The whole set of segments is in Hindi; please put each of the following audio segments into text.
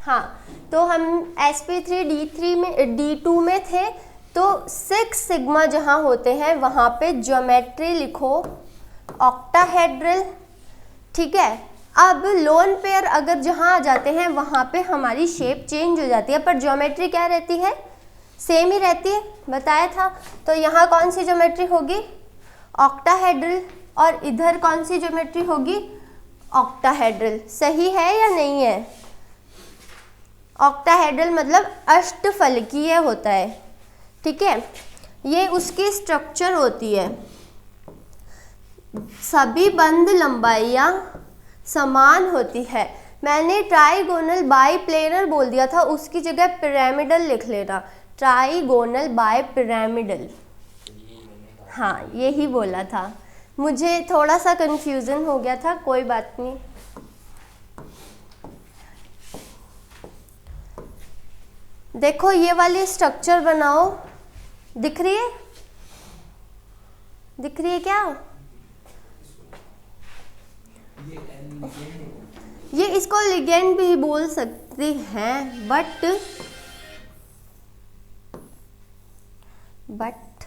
हाँ, तो हम sp3 D3 में D2 में थे, तो 6 सिग्मा जहाँ होते हैं वहाँ पे ज्योमेट्री लिखो ऑक्टाहेड्रल, ठीक है। अब लोन पेयर अगर जहाँ आ जाते हैं वहाँ पे हमारी शेप चेंज हो जाती है, पर ज्योमेट्री क्या रहती है, सेम ही रहती है, बताया था। तो यहाँ कौन सी ज्योमेट्री होगी, ऑक्टाहेड्रल, और इधर कौन सी ज्योमेट्री होगी, ऑक्टाहेड्रल। सही है या नहीं है? ऑक्टाहेड्रल मतलब अष्टफलकीय होता है, ठीक है। ये उसकी स्ट्रक्चर होती है, सभी बंद लंबाइयाँ समान होती है। मैंने ट्राइगोनल बाईप्लेनर बोल दिया था, उसकी जगह पिरामिडल लिख लेना, ट्राइगोनल बाय पिरामिडल। हाँ, यही बोला था, मुझे थोड़ा सा कंफ्यूजन हो गया था, कोई बात नहीं। देखो ये वाली स्ट्रक्चर बनाओ, दिख रही है, दिख रही है क्या? ये इसको लिगेंड भी बोल सकते हैं, बट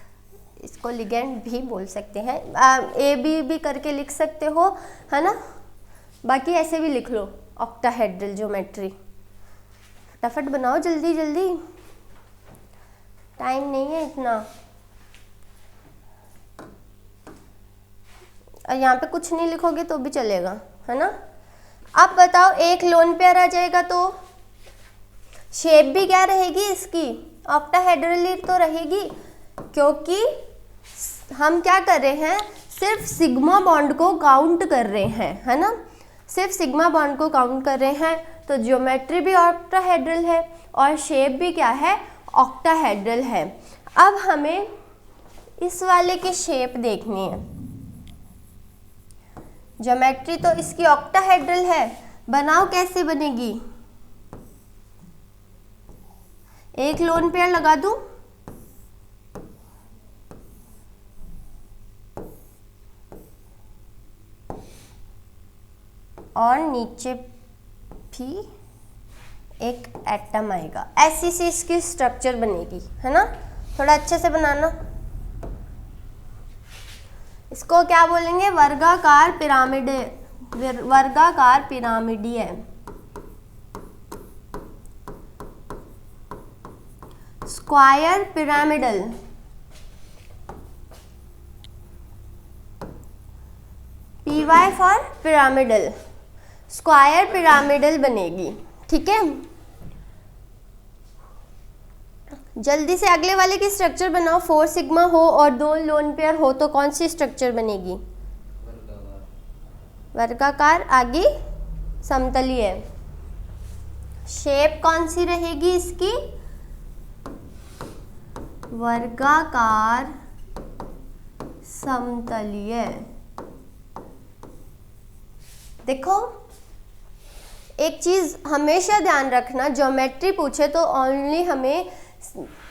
इसको लिगेंड भी बोल सकते हैं, ए बी करके लिख सकते हो, है ना। बाकी ऐसे भी लिख लो, ऑक्टाहेड्रल ज्योमेट्री। फटाफट बनाओ, जल्दी जल्दी, टाइम नहीं है इतना। यहाँ पे कुछ नहीं लिखोगे तो भी चलेगा, है ना। अब बताओ, एक लोन पेयर आ जाएगा तो शेप भी क्या रहेगी इसकी, ऑक्टाहेड्रल तो रहेगी, क्योंकि हम क्या कर रहे हैं, सिर्फ सिग्मा बॉन्ड को काउंट कर रहे हैं, है ना, सिर्फ सिग्मा बॉन्ड को काउंट कर रहे हैं। तो ज्योमेट्री भी ऑक्टाहेड्रल है और शेप भी क्या है, ऑक्टाहेड्रल है। अब हमें इस वाले की शेप देखनी है। ज्योमेट्री तो इसकी ऑक्टाहेड्रल है, बनाओ कैसे बनेगी, एक लोन पेयर लगा दूं, और नीचे भी एक एटम आएगा, ऐसी सी इसकी स्ट्रक्चर बनेगी, है ना। थोड़ा अच्छे से बनाना। इसको क्या बोलेंगे, वर्गाकार पिरामिड, वर्गाकार पिरामिडीय, square pyramidal, PY for pyramidal, square pyramidal बनेगी, ठीक है। जल्दी से अगले वाले की स्ट्रक्चर बनाओ। 4 सिग्मा हो और 2 लोन पेयर हो तो कौन सी स्ट्रक्चर बनेगी, वर्गाकार, आगे समतलीय। शेप कौन सी रहेगी इसकी, वर्गाकार समतलीय। देखो एक चीज हमेशा ध्यान रखना, ज्योमेट्री पूछे तो ओनली हमें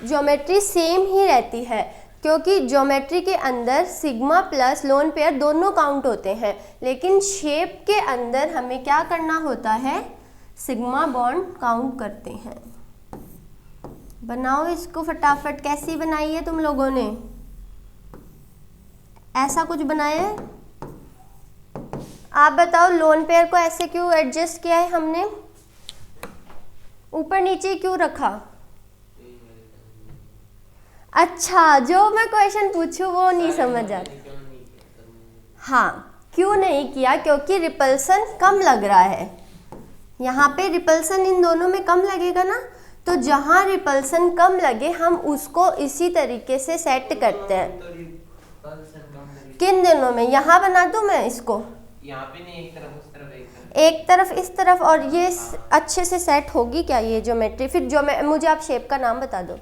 ज्योमेट्री सेम ही रहती है, क्योंकि ज्योमेट्री के अंदर सिग्मा प्लस लोन पेयर दोनों काउंट होते हैं, लेकिन शेप के अंदर हमें क्या करना होता है, सिग्मा बॉन्ड काउंट करते हैं। बनाओ इसको फटाफट, कैसी बनाई है तुम लोगों ने, ऐसा कुछ बनाया है? आप बताओ, लोन पेयर को ऐसे क्यों एडजस्ट किया है हमने, ऊपर नीचे क्यों रखा? अच्छा, जो मैं क्वेश्चन पूछूं वो नहीं समझ आता। हाँ, क्यों नहीं किया, क्योंकि रिपल्सन कम लग रहा है, यहाँ पे रिपल्सन इन दोनों में कम लगेगा ना, तो जहाँ रिपल्सन कम लगे हम उसको इसी तरीके से सेट करते हैं। किन दिनों में, यहाँ बना दूं मैं इसको, यहाँ पे नहीं, एक तरफ उस तरफ, एक तरफ इस तरफ, और ये अच्छे से सेट होगी क्या ये ज्योमेट्री? फिर जो मुझे आप शेप का नाम बता दो,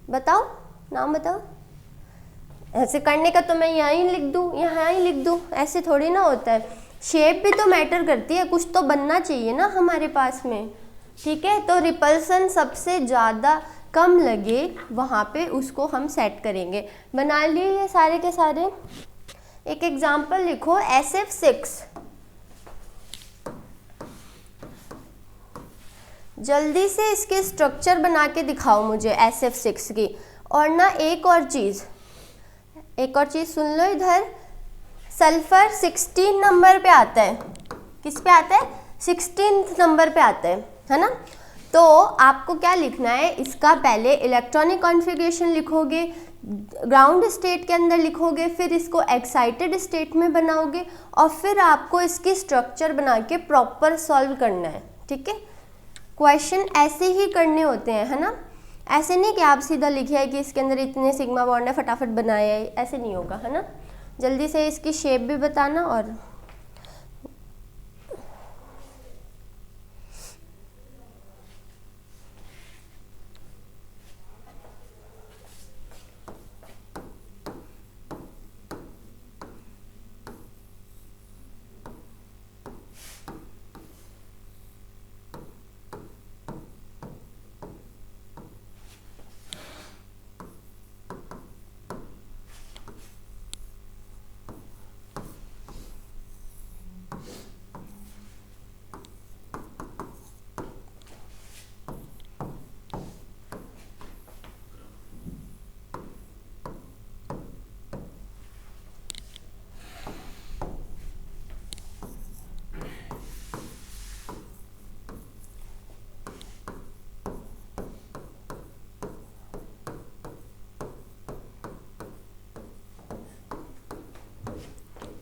बताओ नाम बताओ। ऐसे करने का तो मैं यहाँ ही लिख दूँ, यहाँ ही लिख दूँ, ऐसे थोड़ी ना होता है। शेप भी तो मैटर करती है, कुछ तो बनना चाहिए ना हमारे पास में, ठीक है। तो रिपल्सन सबसे ज़्यादा कम लगे वहाँ पे उसको हम सेट करेंगे। बना लिए ये सारे के सारे। एक एग्जाम्पल लिखो, SF6 जल्दी से इसके स्ट्रक्चर बना के दिखाओ मुझे SF6 की। और ना एक और चीज़ सुन लो इधर, सल्फर 16 नंबर पे आता है। किस पे आता है? 16 नंबर पे आता है ना। तो आपको क्या लिखना है, इसका पहले इलेक्ट्रॉनिक कॉन्फ़िगरेशन लिखोगे, ग्राउंड स्टेट के अंदर लिखोगे, फिर इसको एक्साइटेड स्टेट में बनाओगे और फिर आपको इसकी स्ट्रक्चर बना के प्रॉपर सॉल्व करना है। ठीक है, क्वेश्चन ऐसे ही करने होते हैं, है ना। ऐसे नहीं कि आप सीधा लिखे है कि इसके अंदर इतने सिग्मा बॉन्ड है फटाफट बनाया है, ऐसे नहीं होगा, है ना। जल्दी से इसकी शेप भी बताना। और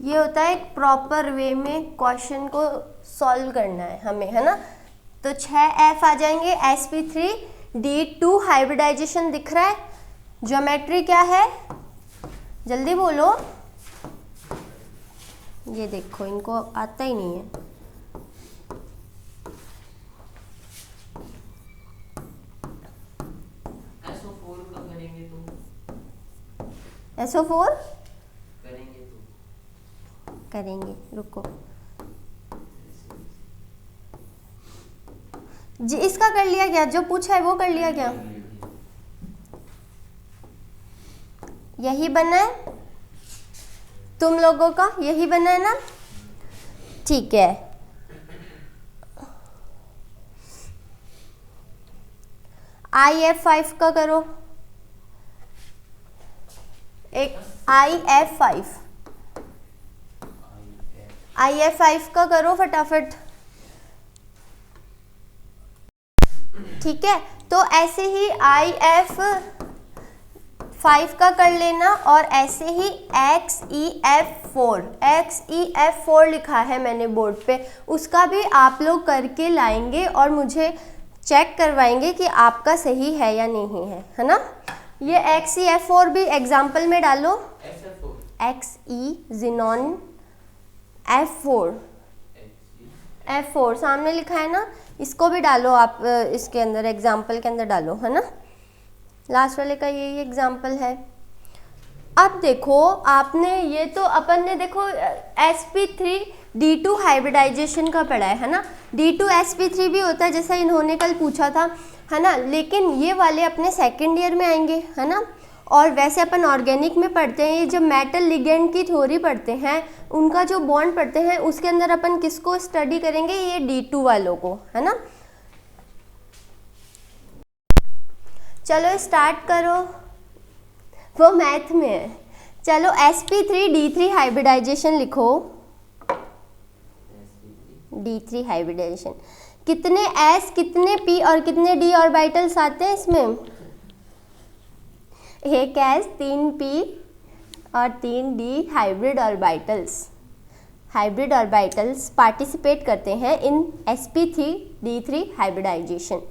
ये होता है एक प्रॉपर वे में क्वेश्चन को सॉल्व करना है हमें, है ना। तो 6F आ जाएंगे। sp3d2 हाइब्रिडाइजेशन दिख रहा है। ज्योमेट्री क्या है, जल्दी बोलो। ये देखो, इनको आता ही नहीं है। SO4 का करेंगे तो SO4 करेंगे तो करेंगे, रुको जी। इसका कर लिया क्या, जो पूछा है वो कर लिया क्या? यही बना है तुम लोगों का, यही बना है ना। ठीक है, IF5 का करो। एक IF5 का करो फटाफट। ठीक है, तो ऐसे ही IF5 का कर लेना। और ऐसे ही XEF4 लिखा है मैंने बोर्ड पे, उसका भी आप लोग करके लाएंगे और मुझे चेक करवाएंगे कि आपका सही है या नहीं है ना। ये XEF4 भी एग्जाम्पल में डालो। XE ज़ीनॉन F4 सामने लिखा है ना, इसको भी डालो आप इसके अंदर, एग्जाम्पल के अंदर डालो, है ना। लास्ट वाले का यही एग्जाम्पल है। अब देखो, आपने ये तो अपन ने देखो sp3d2 हाइब्रिडाइजेशन का पढ़ा है ना। D2sp3 भी होता है जैसा इन्होंने कल पूछा था, है ना। लेकिन ये वाले अपने सेकेंड ईयर में आएंगे, है ना। और वैसे अपन ऑर्गेनिक में पढ़ते हैं, ये जब मेटल लिगेंड की थ्योरी पढ़ते हैं, उनका जो बॉन्ड पढ़ते हैं, उसके अंदर अपन किसको स्टडी करेंगे, ये D2 वालों को, है ना। चलो स्टार्ट करो, वो मैथ में है। चलो sp3d3 हाइब्रिडाइजेशन लिखो। D3 हाइब्रिडाइजेशन, कितने S, कितने P और कितने D ऑर्बिटल्स आते हैं इसमें? एक S, 3 P और 3 D हाइब्रिड ऑर्बिटल्स पार्टिसिपेट करते हैं इन sp3d3 हाइब्रिडाइजेशन।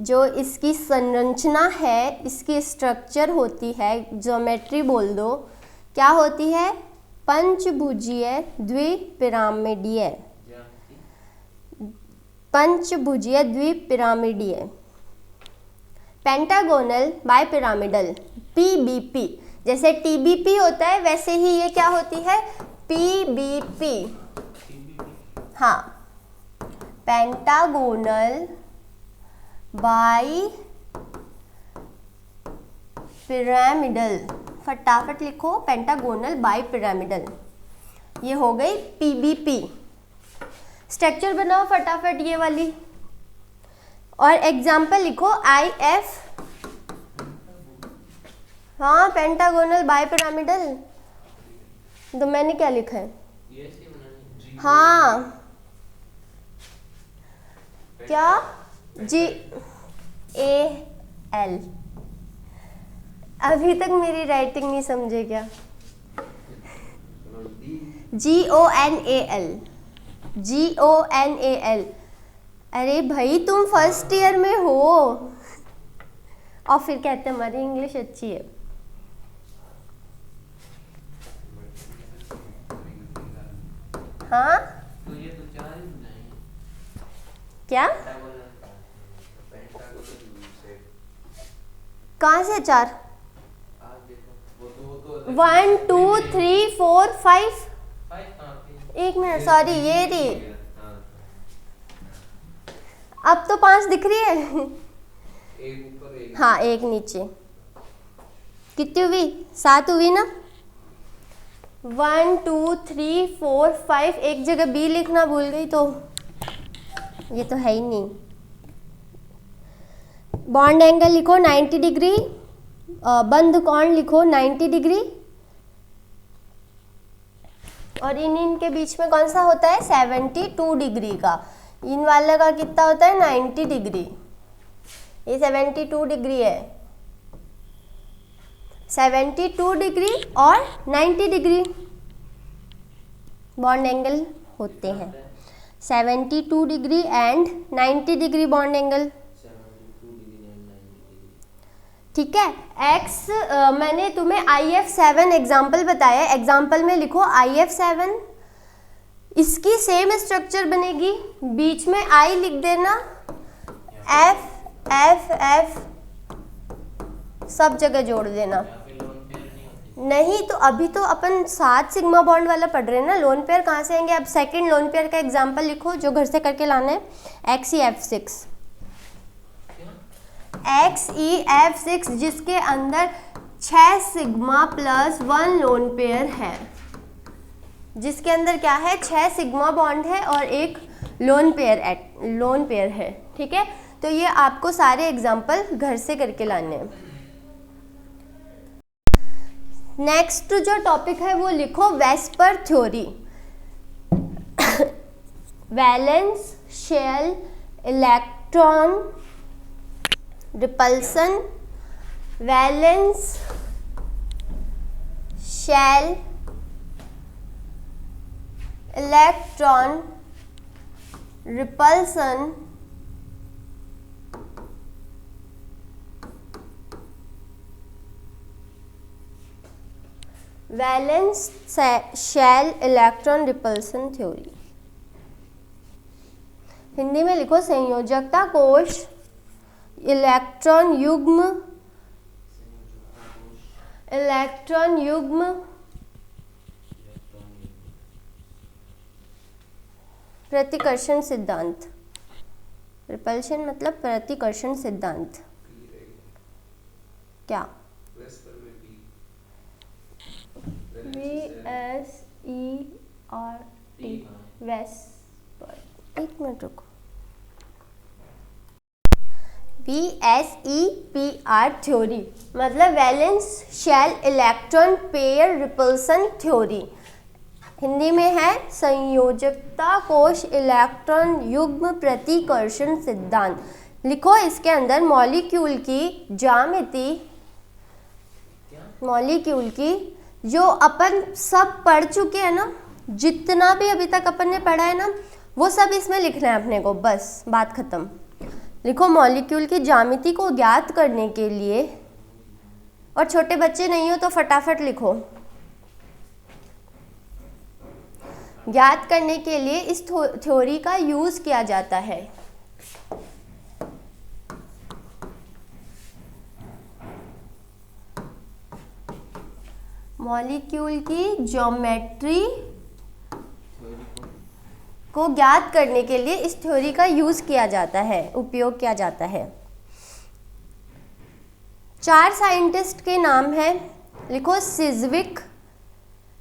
जो इसकी संरचना है, इसकी स्ट्रक्चर होती है, ज्योमेट्री बोल दो, क्या होती है? पंचभुजीय द्विपिरामिडीय। पंचभुजीय द्विपिरामिडीय, पेंटागोनल बाइपिरामिडल, PBP। जैसे TBP होता है वैसे ही ये क्या होती है? PBP। हाँ, पेंटागोनल बाई पिरामिडल। फटाफट लिखो, पेंटागोनल बाई पिरामिडल। ये हो गई PBP। स्ट्रक्चर बनाओ फटाफट ये वाली, और एग्जाम्पल लिखो IF। हाँ, पेंटागोनल बाइपिरामिडल। तो मैंने क्या लिखा है? हाँ, क्या? GAL। अभी तक मेरी राइटिंग नहीं समझे क्या? GONAL। GONAL। अरे भाई तुम फर्स्ट ईयर में हो और फिर कहते हैं हमारी इंग्लिश अच्छी है। हाँ, तो ये तो 4 ही बनाएंगे। क्या? कहाँ से 4? आप देखो वो तो 1 2 3 4 5। 5 कहाँ पे? एक मिनट, सॉरी, ये रही। अब तो 5 दिख रही है। एक ऊपर एक। हाँ, एक नीचे। कितनी हुई? 7 हुई ना? 1 2 3 4 5। एक जगह B लिखना भूल गई, तो ये तो है ही नहीं। बॉन्ड एंगल लिखो 90 डिग्री, बंद कोण लिखो 90 डिग्री, और इन के बीच में कौन सा होता है? 72 डिग्री का। इन वाले का कितना होता है? 90 डिग्री। ये 72 डिग्री है। 72 डिग्री और 90 डिग्री बॉन्ड एंगल होते हैं। 72 degree and 90 degree bond angle. 72 degree and 90 degree. ठीक है। एक्स मैंने तुम्हें IF7 एग्जाम्पल बताया। एग्जाम्पल में लिखो IF7। इसकी सेम स्ट्रक्चर बनेगी, बीच में I लिख देना, F F F सब जगह जोड़ देना। यहाँ पे लोन पेयर नहीं होती। नहीं तो अभी तो अपन 7 सिग्मा बॉन्ड वाला पढ़ रहे हैं ना, लोन पेयर कहाँ से आएंगे? अब सेकंड लोन पेयर का एग्जाम्पल लिखो जो घर से करके लाना है। XEF6। XEF6 जिसके अंदर 6 सिग्मा प्लस 1 लोन पेयर है, जिसके अंदर क्या है? 6 सिग्मा बॉन्ड है और एक लोन पेयर है। ठीक है, तो ये आपको सारे एग्जाम्पल घर से करके लाने हैं। नेक्स्ट जो टॉपिक है वो लिखो VSEPR theory. Valence shell electron repulsion, valence shell electron repulsion, valence shell electron repulsion theory. Hindi में लिखो संयोजकता कोश इलेक्ट्रॉन युग्म, इलेक्ट्रॉन युग्म प्रतिकर्षण सिद्धांत। रिपल्शन मतलब प्रतिकर्षण सिद्धांत। क्या? VSERT VSEPR. एक मिनट रुको। VSEPR थ्योरी मतलब valence shell electron pair repulsion theory. Hindi में है संयोजकता कोश इलेक्ट्रॉन युग्म प्रतिकर्षण सिद्धांत। लिखो इसके अंदर मॉलिक्यूल की ज्यामिति, मॉलिक्यूल की जो अपन सब पढ़ चुके हैं ना, जितना भी अभी तक अपन ने पढ़ा है ना, वो सब इसमें लिखना है अपने को, बस बात खत्म। लिखो मॉलिक्यूल की ज्यामिति को ज्ञात करने के लिए, और छोटे बच्चे नहीं हो तो फटाफट लिखो। ज्ञात करने के लिए इस थ्योरी का यूज किया जाता है। मॉलिक्यूल की ज्योमेट्री को ज्ञात करने के लिए इस थ्योरी का यूज किया जाता है, उपयोग किया जाता है। 4 साइंटिस्ट के नाम हैं, लिखो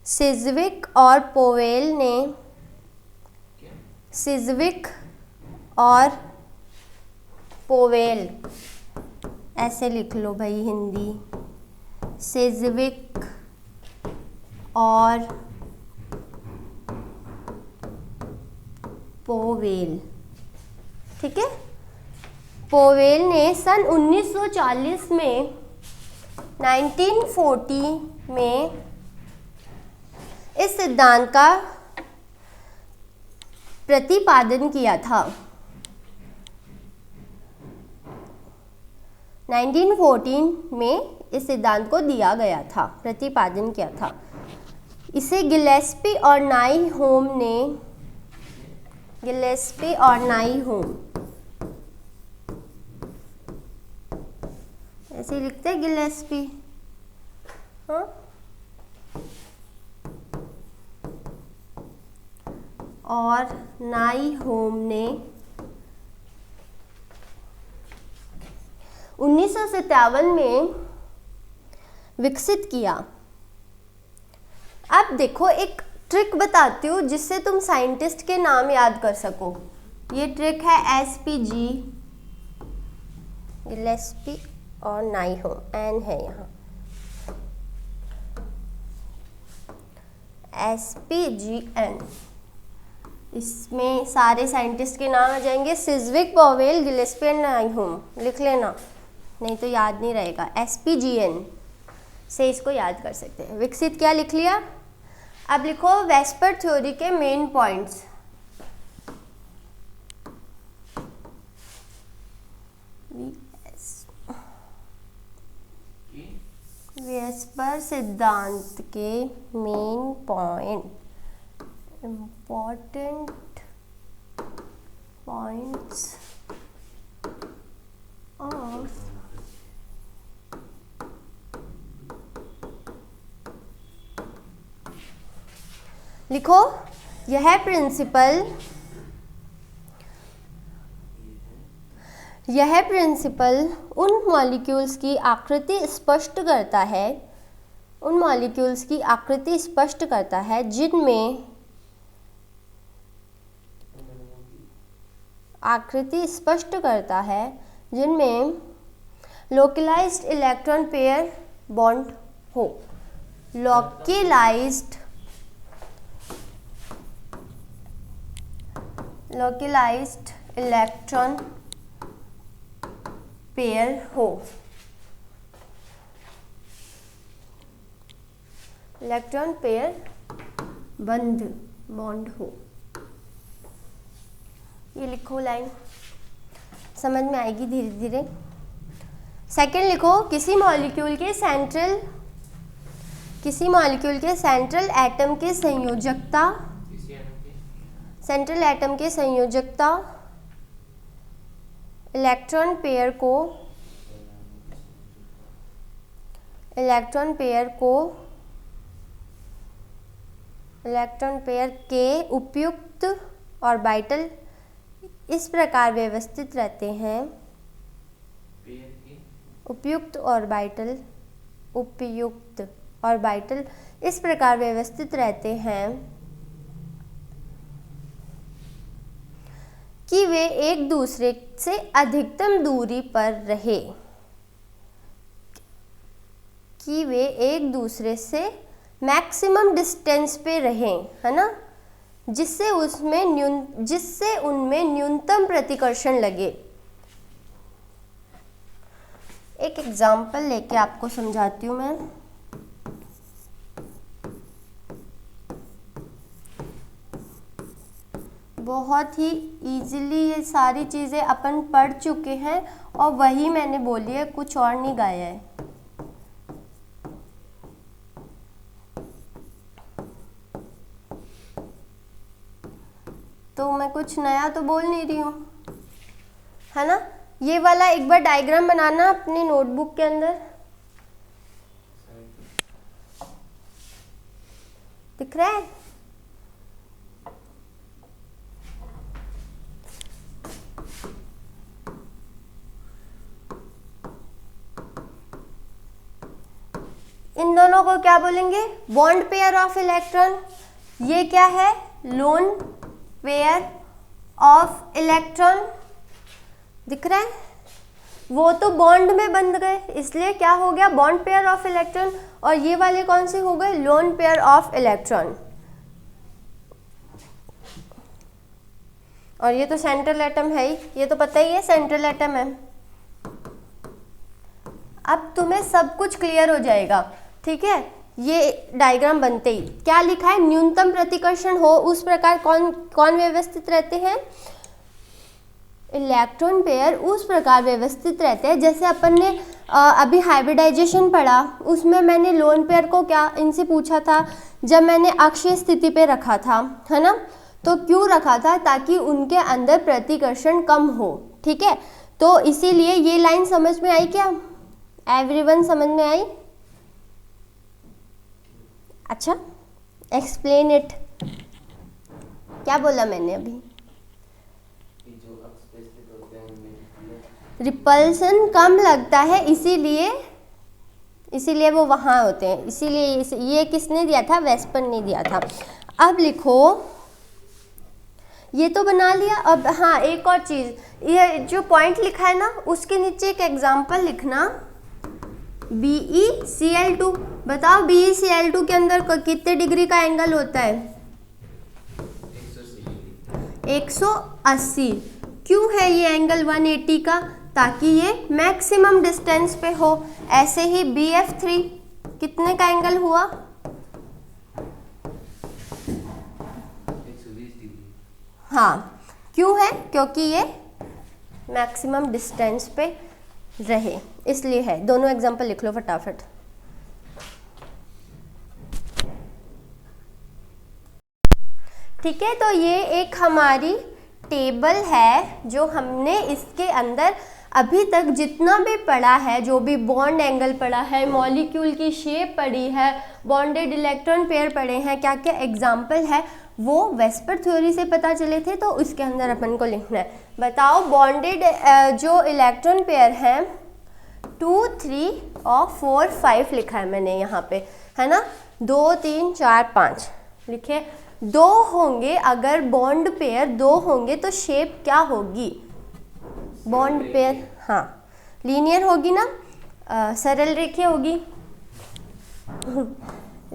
सिज्विक और पोवेल ने। सिज्विक और पोवेल, ऐसे लिख लो भाई हिंदी, सिज्विक और पोवेल, ठीक है। पोवेल ने सन 1940 में 1940 में इस सिद्धांत का प्रतिपादन किया था। 1914 में इस सिद्धांत को दिया गया था, प्रतिपादन किया था। इसे गिलेस्पी और नाइहोम ने, गिलेस्पी और नाइहोम, ऐसे लिखते हैं गिलेस्पी, हाँ, और नाइहोम ने 1957 में विकसित किया। अब देखो एक ट्रिक बताती हूँ जिससे तुम साइंटिस्ट के नाम याद कर सको। ये ट्रिक है SPG, गिलेस्पी और नाइहोम, एन है यहाँ, SPGN। इसमें सारे साइंटिस्ट के नाम आ जाएंगे, सिज्विक, पोवेल, गिलेस्पी एंड नाइहोम, लिख लेना, नहीं तो याद नहीं रहेगा। SPGN से इसको याद कर सकते हैं। विकसित क्या लिख लिया। अब लिखो वेस्पर थ्योरी के मेन पॉइंट्स। वेस्पर सिद्धांत के main point, important points of लिखो, यह प्रिंसिपल उन मॉलिक्यूल्स की आकृति स्पष्ट करता है, उन मॉलिक्यूल्स की आकृति स्पष्ट करता है जिनमें आकृति स्पष्ट करता है जिनमें लोकलाइज्ड इलेक्ट्रॉन पेयर बॉन्ड हो। लोकलाइज्ड इलेक्ट्रॉन पेयर हो, इलेक्ट्रॉन पेयर बॉन्ड हो। ये लिखो लाइन, समझ में आएगी धीरे धीरे। सेकंड लिखो, किसी मॉलिक्यूल के सेंट्रल एटम के संयोजकता, सेंट्रल एटम के संयोजकता इलेक्ट्रॉन पेयर के उपयुक्त ऑर्बिटल इस प्रकार व्यवस्थित रहते हैं, उपयुक्त ऑर्बिटल इस प्रकार व्यवस्थित रहते हैं कि वे एक दूसरे से अधिकतम दूरी पर रहे, कि वे एक दूसरे से मैक्सिमम डिस्टेंस पे रहें, है ना, जिससे उनमें न्यूनतम प्रतिकर्षण लगे। एक एग्जाम्पल लेके आपको समझाती हूँ मैं। बहुत ही इजीली ये सारी चीज़ें अपन पढ़ चुके हैं और वही मैंने बोली है, कुछ और नहीं गाया है। तो मैं कुछ नया तो बोल नहीं रही हूँ, है ना। ये वाला एक बार डायग्राम बनाना अपनी नोटबुक के अंदर, दिख रहा है। इन दोनों को क्या बोलेंगे, बॉन्ड पेयर ऑफ इलेक्ट्रॉन। ये क्या है, लोन पेयर ऑफ इलेक्ट्रॉन दिख रहा है, वो तो बॉन्ड में बंध गए, इसलिए क्या हो गया, बॉन्ड पेयर ऑफ इलेक्ट्रॉन। और ये वाले कौन से हो गए, लोन पेयर ऑफ इलेक्ट्रॉन। और ये तो सेंट्रल एटम है ही, ये तो पता ही है सेंट्रल एटम है। अब तुम्हें सब कुछ क्लियर हो जाएगा, ठीक है। ये डायग्राम बनते ही क्या लिखा है, न्यूनतम प्रतिकर्षण हो उस प्रकार कौन कौन व्यवस्थित रहते हैं, इलेक्ट्रॉन पेयर उस प्रकार व्यवस्थित रहते हैं जैसे अपन ने अभी हाइब्रिडाइजेशन पढ़ा, उसमें मैंने लोन पेयर को क्या इनसे पूछा था, जब मैंने अक्षीय स्थिति पे रखा था, है ना। तो क्यों रखा था, ताकि उनके अंदर प्रतिकर्षण कम हो, ठीक है। तो इसीलिए ये लाइन समझ में आई क्या, एवरीवन समझ में आई। अच्छा, एक्सप्लेन इट, क्या बोला मैंने अभी, रिपल्सन कम लगता है इसीलिए वो वहाँ होते हैं, इसीलिए ये किसने दिया था, वेस्पर्न ने दिया था। अब लिखो, ये तो बना लिया। अब हाँ, एक और चीज़, ये जो पॉइंट लिखा है ना, उसके नीचे एक एग्जांपल लिखना, BeCl2। बताओ BeCl2 के अंदर कितने डिग्री का एंगल होता है, 180। क्यों है ये एंगल 180 का, ताकि ये मैक्सिमम डिस्टेंस पे हो। ऐसे ही BF3 कितने का एंगल हुआ, 120 हाँ, क्यों है, क्योंकि ये मैक्सिमम डिस्टेंस पे रहे, इसलिए है। दोनों एग्जांपल लिख लो फटाफट। ठीक है, तो ये एक हमारी टेबल है जो हमने इसके अंदर अभी तक जितना भी पढ़ा है, जो भी बॉन्ड एंगल पढ़ा है, मॉलिक्यूल की शेप पढ़ी है, बॉन्डेड इलेक्ट्रॉन पेयर पढ़े हैं, क्या क्या एग्जाम्पल है, वो वेस्पर थ्योरी से पता चले थे, तो उसके अंदर अपन को लिखना है। बताओ बॉन्डेड जो इलेक्ट्रॉन पेयर हैं 2, 3 और 4, 5 लिखा है मैंने यहाँ पे, है ना। 2, 3, 4, 5 लिखे। 2 होंगे, अगर बॉन्ड पेयर 2 होंगे तो शेप क्या होगी, बॉन्ड पेयर, हाँ, लीनियर होगी ना, सरल रेखीय होगी।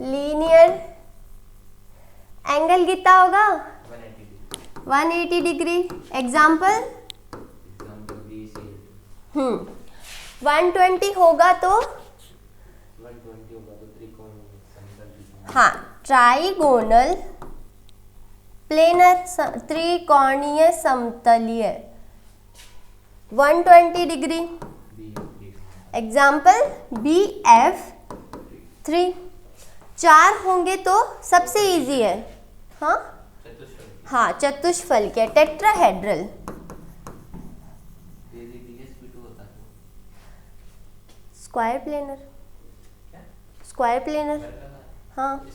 लीनियर एंगल कितना होगा, 180 डिग्री। एग्जाम्पल 120 होगा तो हाँ, ट्राइगोनल प्लेनर त्रिकोणीय समतलीय 120 डिग्री। Example BF3। 4 होंगे तो सबसे इजी है, हाँ, चतुष्फल के, टेट्राहेड्रल। स्क्वायर प्लेनर, हाँ।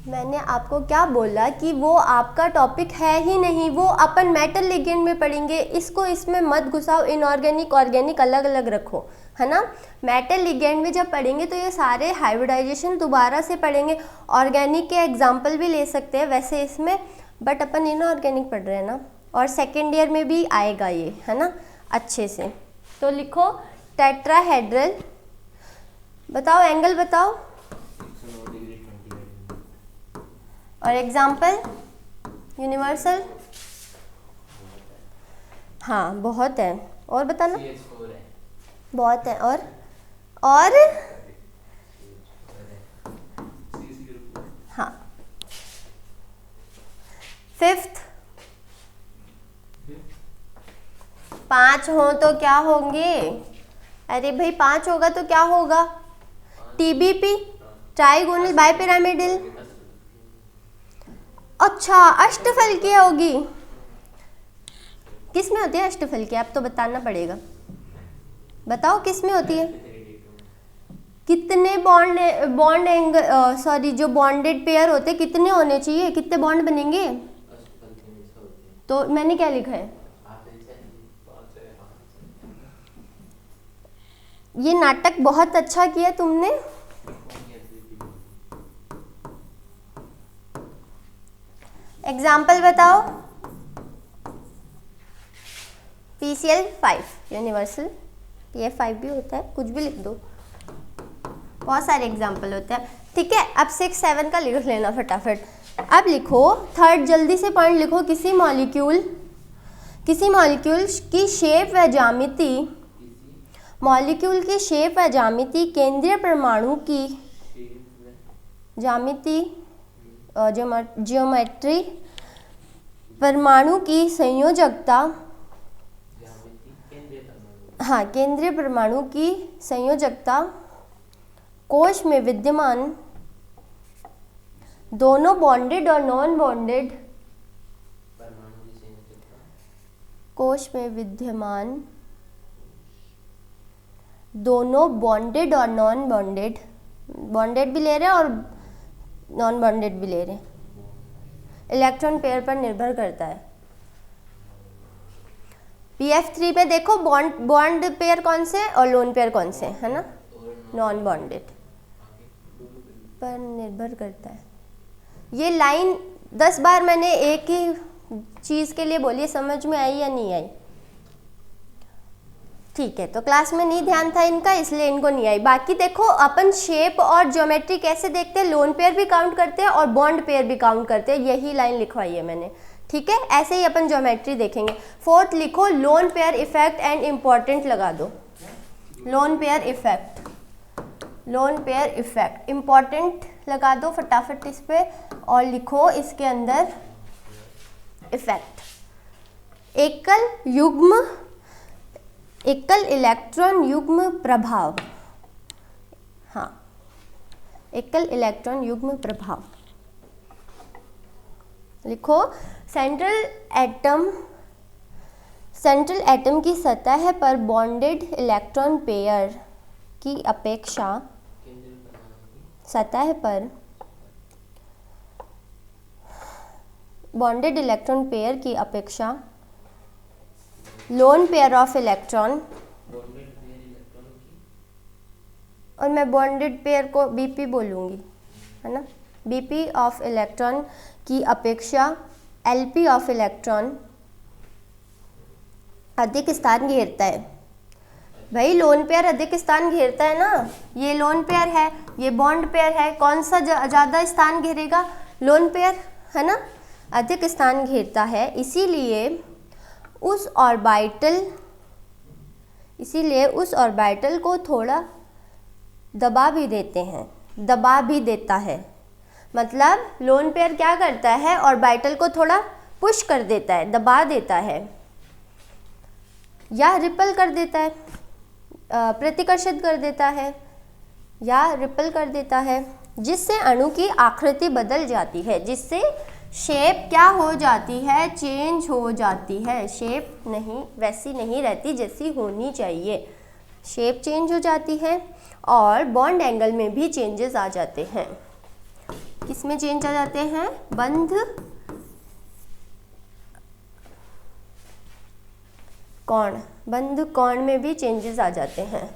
मैंने आपको क्या बोला कि वो आपका टॉपिक है ही नहीं, वो अपन मेटल लिगेंड में पढ़ेंगे, इसको इसमें मत घुसाओ, इनऑर्गेनिक ऑर्गेनिक अलग अलग रखो, है ना। मेटल लिगेंड में जब पढ़ेंगे तो ये सारे हाइब्रिडाइजेशन दोबारा से पढ़ेंगे, ऑर्गेनिक के एग्जाम्पल भी ले सकते हैं वैसे इसमें, बट अपन इनऑर्गेनिक पढ़ रहे हैं ना, और सेकेंड ईयर में भी आएगा ये, है ना, अच्छे से। तो लिखो टेट्राहेड्रल। बताओ एंगल बताओ, और एग्जाम्पल यूनिवर्सल, हाँ, बहुत है, और बताना, बहुत है, और हाँ, 5th 5 हो तो क्या होंगे, अरे भाई 5 होगा तो क्या होगा, TBP, ट्राइगोनल बाइपिरामिडल। अच्छा, अष्टफल की होगी, किस में होती है अष्टफल की, आप तो बताना पड़ेगा, बताओ किस में होती है, कितने बॉन्ड एंगल, सॉरी, जो बॉन्डेड पेयर होते हैं कितने होने चाहिए, कितने बॉन्ड बनेंगे, तो मैंने क्या लिखा है, ये नाटक बहुत अच्छा किया तुमने। एग्जाम्पल बताओ, PCl 5 यूनिवर्सल, PF5 भी होता है, कुछ भी लिख दो, बहुत सारे एग्जाम्पल होते हैं। ठीक है, अब 6 7 का लिख लेना फटाफट। अब लिखो थर्ड, जल्दी से पॉइंट लिखो। किसी मॉलिक्यूल की शेप व ज्यामिति, मॉलिक्यूल की शेप व ज्यामिति, केंद्रीय परमाणु की ज्यामिति, ज्योमेट्री, परमाणु की संयोजकता, हाँ केंद्रीय परमाणु की संयोजकता, कोश में विद्यमान दोनों बॉन्डेड और नॉन बॉन्डेड, कोश में विद्यमान दोनों बॉन्डेड और नॉन बॉन्डेड, बॉन्डेड भी ले रहे हैं और नॉन बॉन्डेड भी ले रहे हैं, इलेक्ट्रॉन पेयर पर निर्भर करता है। PF3 में देखो बॉन्ड पेयर कौन से और लोन पेयर कौन से, है ना, नॉन बॉन्डेड पर निर्भर करता है। ये लाइन 10 बार मैंने एक ही चीज़ के लिए बोली, समझ में आई या नहीं आई? ठीक है, तो क्लास में नहीं ध्यान था इनका, इसलिए इनको नहीं आई। बाकी देखो अपन शेप और ज्योमेट्री कैसे देखते हैं, लोन पेयर भी काउंट करते हैं और बॉन्ड पेयर भी काउंट करते हैं, यही लाइन लिखवाई है मैंने। ठीक है, ऐसे ही अपन ज्योमेट्री देखेंगे। फोर्थ लिखो lone pair effect and important लगा दो, lone pair effect, lone pair effect important लगा दो फटाफट इस पे, और लिखो इसके अंदर इफेक्ट। एकल इलेक्ट्रॉन युग्म प्रभाव, हाँ एकल इलेक्ट्रॉन युग्म प्रभाव लिखो। सेंट्रल एटम की सतह पर बॉन्डेड इलेक्ट्रॉन पेयर की अपेक्षा, सतह पर बॉन्डेड इलेक्ट्रॉन पेयर की अपेक्षा लोन पेयर ऑफ इलेक्ट्रॉन, और मैं बॉन्डेड पेयर को BP बोलूँगी, है ना, BP ऑफ इलेक्ट्रॉन की अपेक्षा LP ऑफ इलेक्ट्रॉन अधिक स्थान घेरता है। भाई लोन पेयर अधिक स्थान घेरता है ना, ये लोन पेयर है, ये बॉन्ड पेयर है, कौन सा ज़्यादा स्थान घेरेगा? लोन पेयर, है ना, अधिक स्थान घेरता है, इसीलिए उस ऑर्बिटल को थोड़ा दबा भी देता है। मतलब लोन पेयर क्या करता है, ऑर्बिटल को थोड़ा पुश कर देता है, दबा देता है, या रिपल कर देता है, प्रतिकर्षित कर देता है या रिपल कर देता है, जिससे अणु की आकृति बदल जाती है, जिससे शेप क्या हो जाती है, चेंज हो जाती है। शेप नहीं वैसी नहीं रहती जैसी होनी चाहिए, शेप चेंज हो जाती है, और बॉन्ड एंगल में भी चेंजेस आ जाते हैं। किस में चेंज आ जाते हैं? बंध कोण में भी चेंजेस आ जाते हैं।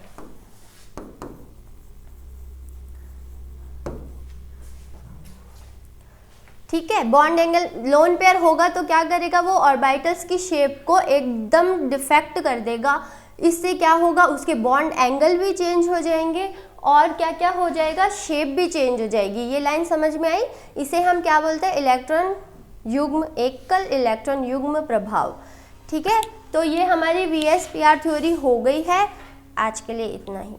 ठीक है, बॉन्ड एंगल लोन पेयर होगा तो क्या करेगा, वो ऑर्बिटल्स की शेप को एकदम डिफेक्ट कर देगा। इससे क्या होगा, उसके बॉन्ड एंगल भी चेंज हो जाएंगे, और क्या क्या हो जाएगा, शेप भी चेंज हो जाएगी। ये लाइन समझ में आई? इसे हम क्या बोलते हैं? इलेक्ट्रॉन युग्म, एकल इलेक्ट्रॉन युग्म प्रभाव। ठीक है, तो ये हमारी VSPR थ्योरी हो गई है। आज के लिए इतना ही।